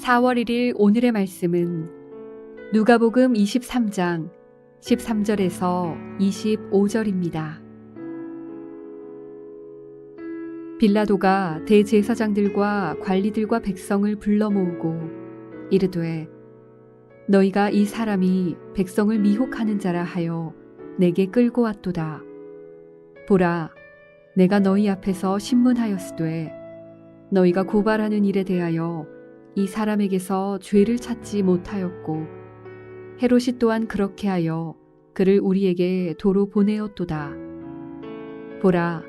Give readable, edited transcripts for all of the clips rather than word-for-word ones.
4월 1일 오늘의 말씀은 누가복음 23장 13절에서 25절입니다. 빌라도가 대제사장들과 관리들과 백성을 불러 모으고 이르되 너희가 이 사람이 백성을 미혹하는 자라 하여 내게 끌고 왔도다. 보라, 내가 너희 앞에서 신문하였으되 너희가 고발하는 일에 대하여 이 사람에게서 죄를 찾지 못하였고 헤롯이 또한 그렇게 하여 그를 우리에게 도로 보내었도다. 보라,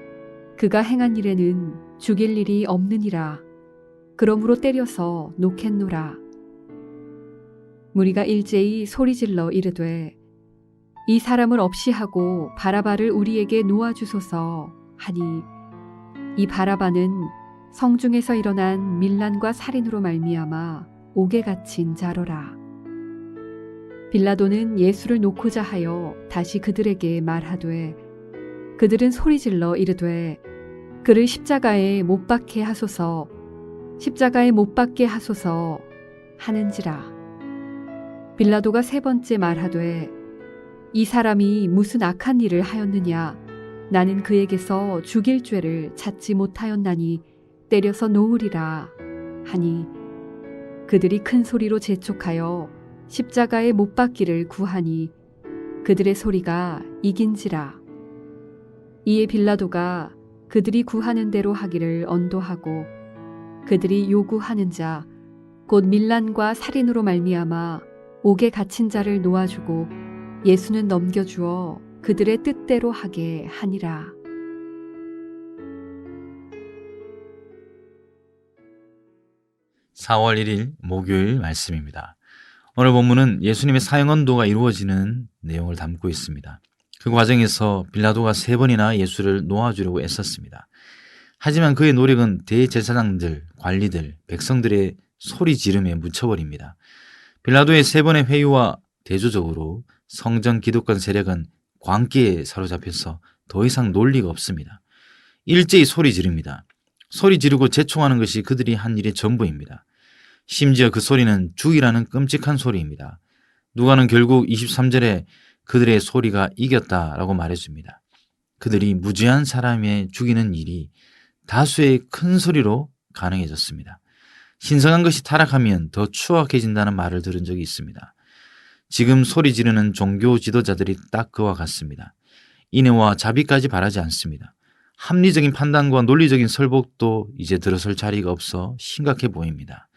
그가 행한 일에는 죽일 일이 없느니라. 그러므로 때려서 놓겠노라. 무리가 일제히 소리질러 이르되 이 사람을 없이 하고 바라바를 우리에게 놓아주소서 하니 이 바라바는 성중에서 일어난 밀란과 살인으로 말미암아 옥에 갇힌 자로라. 빌라도는 예수를 놓고자 하여 다시 그들에게 말하되 그들은 소리질러 이르되 그를 십자가에 못 박게 하소서, 십자가에 못 박게 하소서 하는지라. 빌라도가 세 번째 말하되 이 사람이 무슨 악한 일을 하였느냐? 나는 그에게서 죽일 죄를 찾지 못하였나니 때려서 놓으리라 하니 그들이 큰 소리로 재촉하여 십자가에 못 박기를 구하니 그들의 소리가 이긴지라. 이에 빌라도가 그들이 구하는 대로 하기를 언도하고 그들이 요구하는 자 곧 밀란과 살인으로 말미암아 옥에 갇힌 자를 놓아주고 예수는 넘겨주어 그들의 뜻대로 하게 하니라. (4월 1일) 목요일 말씀입니다. 오늘 본문은 예수님의 사형 언도가 이루어지는 내용을 담고 있습니다. 그 과정에서 빌라도가 3번이나 예수를 놓아주려고 애썼습니다. 하지만 그의 노력은 대제사장들, 관리들, 백성들의 소리 지름에 묻혀버립니다. 빌라도의 3번의 회유와 대조적으로 성전 기득권 세력은 광기에 사로잡혀서 더 이상 논리가 없습니다. 일제히 소리 지릅니다. 소리 지르고 재촉하는 것이 그들이 한 일의 전부입니다. 심지어 그 소리는 죽이라는 끔찍한 소리입니다. 누가는 결국 23절에 그들의 소리가 이겼다라고 말해줍니다. 그들이 무죄한 사람의 죽이는 일이 다수의 큰 소리로 가능해졌습니다. 신성한 것이 타락하면 더 추악해진다는 말을 들은 적이 있습니다. 지금 소리 지르는 종교 지도자들이 딱 그와 같습니다. 인애와 자비까지 바라지 않습니다. 합리적인 판단과 논리적인 설복도 이제 들어설 자리가 없어 심각해 보입니다.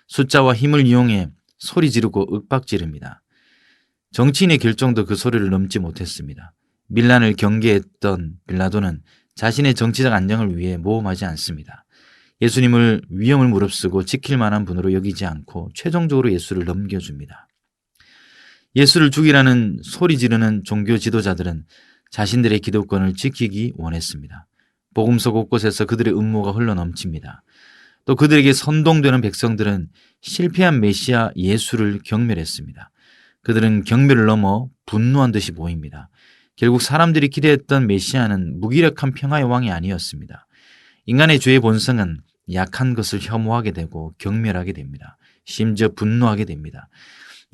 숫자와 힘을 이용해 소리 지르고 윽박 지릅니다. 정치인의 결정도 그 소리를 넘지 못했습니다. 밀란을 경계했던 빌라도는 자신의 정치적 안정을 위해 모험하지 않습니다. 예수님을 위험을 무릅쓰고 지킬 만한 분으로 여기지 않고 최종적으로 예수를 넘겨줍니다. 예수를 죽이라는 소리 지르는 종교 지도자들은 자신들의 기득권을 지키기 원했습니다. 복음서 곳곳에서 그들의 음모가 흘러넘칩니다. 또 그들에게 선동되는 백성들은 실패한 메시아 예수를 경멸했습니다. 그들은 경멸을 넘어 분노한 듯이 보입니다. 결국 사람들이 기대했던 메시아는 무기력한 평화의 왕이 아니었습니다. 인간의 죄의 본성은 약한 것을 혐오하게 되고 경멸하게 됩니다. 심지어 분노하게 됩니다.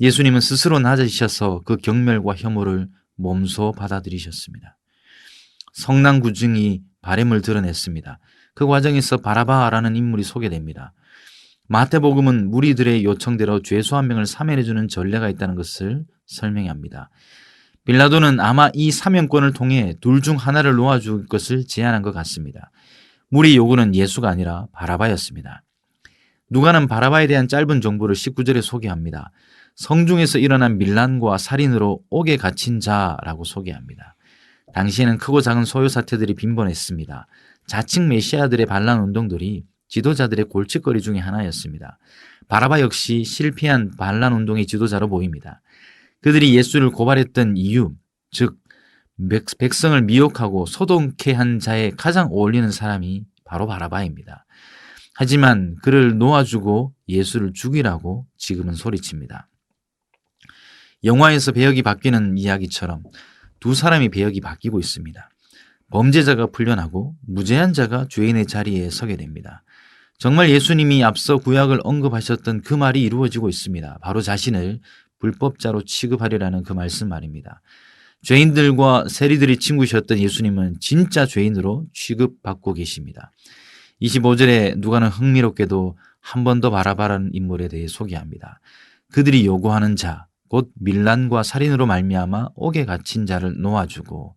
예수님은 스스로 낮아지셔서 그 경멸과 혐오를 몸소 받아들이셨습니다. 성난구중이 바램을 드러냈습니다. 그 과정에서 바라바라는 인물이 소개됩니다. 마태복음은 무리들의 요청대로 죄수 한 명을 사면해주는 전례가 있다는 것을 설명합니다. 빌라도는 아마 이 사면권을 통해 둘 중 하나를 놓아줄 것을 제안한 것 같습니다. 무리의 요구는 예수가 아니라 바라바였습니다. 누가는 바라바에 대한 짧은 정보를 19절에 소개합니다. 성중에서 일어난 밀란과 살인으로 옥에 갇힌 자라고 소개합니다. 당시에는 크고 작은 소요 사태들이 빈번했습니다. 자칭 메시아들의 반란 운동들이 지도자들의 골칫거리 중에 하나였습니다. 바라바 역시 실패한 반란 운동의 지도자로 보입니다. 그들이 예수를 고발했던 이유, 즉 백성을 미혹하고 소동케 한 자에 가장 어울리는 사람이 바로 바라바입니다. 하지만 그를 놓아주고 예수를 죽이라고 지금은 소리칩니다. 영화에서 배역이 바뀌는 이야기처럼 두 사람의 배역이 바뀌고 있습니다. 범죄자가 풀려나고 무죄한 자가 죄인의 자리에 서게 됩니다. 정말 예수님이 앞서 구약을 언급하셨던 그 말이 이루어지고 있습니다. 바로 자신을 불법자로 취급하리라는 그 말씀 말입니다. 죄인들과 세리들이 친구셨던 예수님은 진짜 죄인으로 취급받고 계십니다. 25절에 누가는 흥미롭게도 한 번 더 바라바라는 인물에 대해 소개합니다. 그들이 요구하는 자, 곧 밀란과 살인으로 말미암아 옥에 갇힌 자를 놓아주고,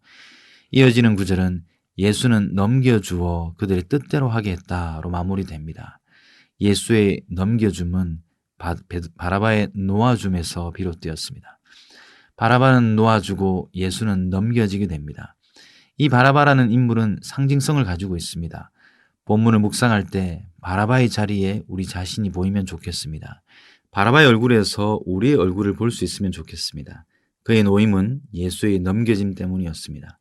이어지는 구절은 예수는 넘겨주어 그들의 뜻대로 하게 했다로 마무리됩니다. 예수의 넘겨줌은 바라바의 놓아줌에서 비롯되었습니다. 바라바는 놓아주고 예수는 넘겨지게 됩니다. 이 바라바라는 인물은 상징성을 가지고 있습니다. 본문을 묵상할 때 바라바의 자리에 우리 자신이 보이면 좋겠습니다. 바라바의 얼굴에서 우리의 얼굴을 볼 수 있으면 좋겠습니다. 그의 노임은 예수의 넘겨짐 때문이었습니다.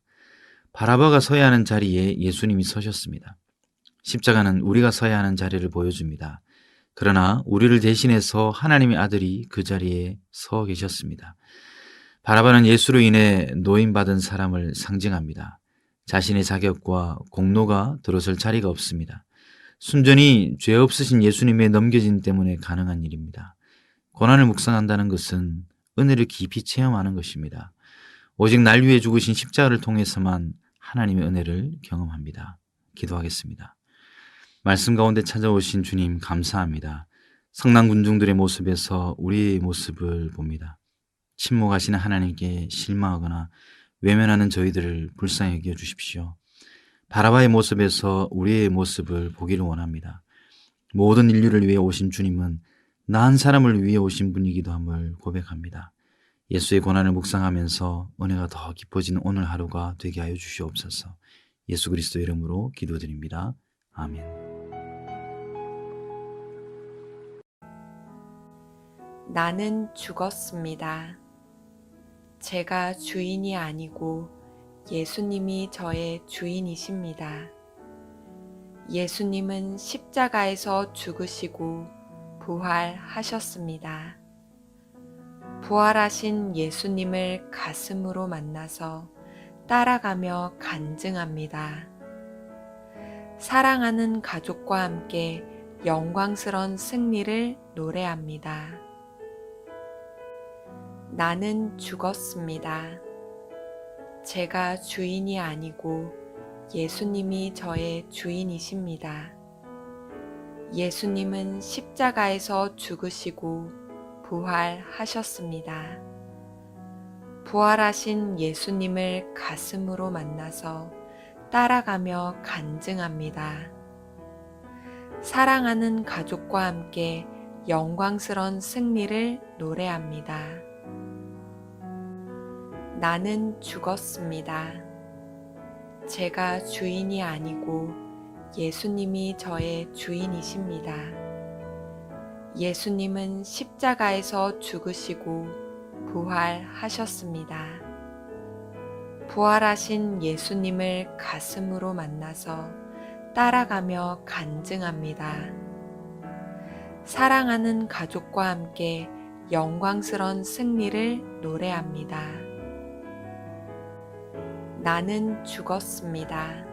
바라바가 서야 하는 자리에 예수님이 서셨습니다. 십자가는 우리가 서야 하는 자리를 보여줍니다. 그러나 우리를 대신해서 하나님의 아들이 그 자리에 서 계셨습니다. 바라바는 예수로 인해 노임받은 사람을 상징합니다. 자신의 자격과 공로가 들어설 자리가 없습니다. 순전히 죄 없으신 예수님의 넘겨짐 때문에 가능한 일입니다. 고난을 묵상한다는 것은 은혜를 깊이 체험하는 것입니다. 오직 날 위해 죽으신 십자가를 통해서만 하나님의 은혜를 경험합니다. 기도하겠습니다. 말씀 가운데 찾아오신 주님 감사합니다. 성난 군중들의 모습에서 우리의 모습을 봅니다. 침묵하시는 하나님께 실망하거나 외면하는 저희들을 불쌍히 여겨 주십시오. 바라바의 모습에서 우리의 모습을 보기를 원합니다. 모든 인류를 위해 오신 주님은 나 한 사람을 위해 오신 분이기도 함을 고백합니다. 예수의 고난을 묵상하면서 은혜가 더 깊어지는 오늘 하루가 되게 하여 주시옵소서. 예수 그리스도 이름으로 기도드립니다. 아멘. 나는 죽었습니다. 제가 주인이 아니고 예수님이 저의 주인이십니다. 예수님은 십자가에서 죽으시고 부활하셨습니다. 부활하신 예수님을 가슴으로 만나서 따라가며 간증합니다. 사랑하는 가족과 함께 영광스러운 승리를 노래합니다. 나는 죽었습니다. 제가 주인이 아니고 예수님이 저의 주인이십니다. 예수님은 십자가에서 죽으시고 부활하셨습니다. 부활하신 예수님을 가슴으로 만나서 따라가며 간증합니다. 사랑하는 가족과 함께 영광스러운 승리를 노래합니다. 나는 죽었습니다. 제가 주인이 아니고 예수님이 저의 주인이십니다. 예수님은 십자가에서 죽으시고 부활하셨습니다. 부활하신 예수님을 가슴으로 만나서 따라가며 간증합니다. 사랑하는 가족과 함께 영광스러운 승리를 노래합니다. 나는 죽었습니다.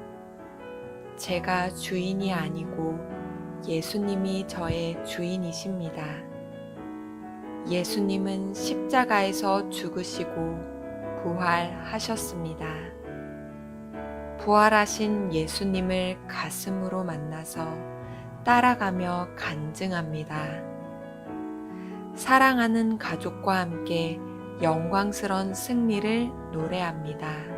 제가 주인이 아니고 예수님이 저의 주인이십니다. 예수님은 십자가에서 죽으시고 부활하셨습니다. 부활하신 예수님을 가슴으로 만나서 따라가며 간증합니다. 사랑하는 가족과 함께 영광스러운 승리를 노래합니다.